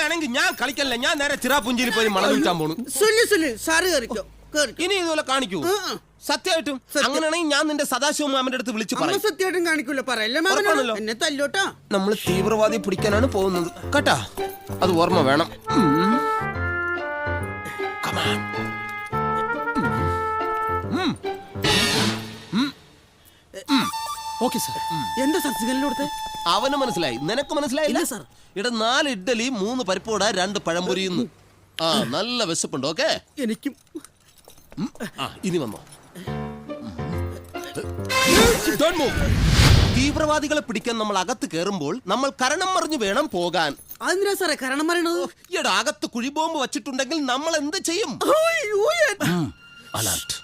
അങ്ങനെയാണെങ്കിൽ ഞാൻ കളിക്കല്ല, ഞാൻ നേരെ ചിറാപുഞ്ചിയിൽ പോയി മണം വിൽക്കാൻ പോണു. സാറ് കേറിക്കോ. ഇനി ഇതുപോലെ കാണിക്കൂ സത്യമായിട്ടും? അങ്ങനെയാണെങ്കിൽ ഞാൻ നിന്റെ സദാശിവ മാമന്റെ അടുത്ത് വിളിച്ചു പറയും. സത്യമായിട്ടും കാണിക്കൂല, പറയല്ലേ മാമനല്ലോ, എന്നെ തല്ലോട്ടാ. നമ്മൾ തീവ്രവാദി പിടിക്കാനാണ് പോകുന്നത് കേട്ടാ, അത് ഓർമ്മ വേണം. എന്താ സാർ സിഗ്നൽ കൊടുത്തേ? അവന് മനസ്സിലായി, നിനക്ക് മനസ്സിലായില്ല സാർ? ഇവിടെ 4 ഇഡ്ഡലി 3 പരിപ്പോട 2 പഴംപൊരിയുന്നു. ആ നല്ല വിശപ്പുണ്ട്. ഓക്കെ എനിക്കും. ഇനി വന്നോ. തീവ്രവാദികളെ പിടിക്കാൻ നമ്മൾ അകത്ത് കയറുമ്പോൾ നമ്മൾ കരണം മറിഞ്ഞു വേണം പോകാൻ. അതെന്തിനാ സാറേ കരണം മറിയണത്? ഈയിടെ അകത്ത് കുഴിബോംബ് വച്ചിട്ടുണ്ടെങ്കിൽ നമ്മൾ എന്ത് ചെയ്യും? അലർട്ട്.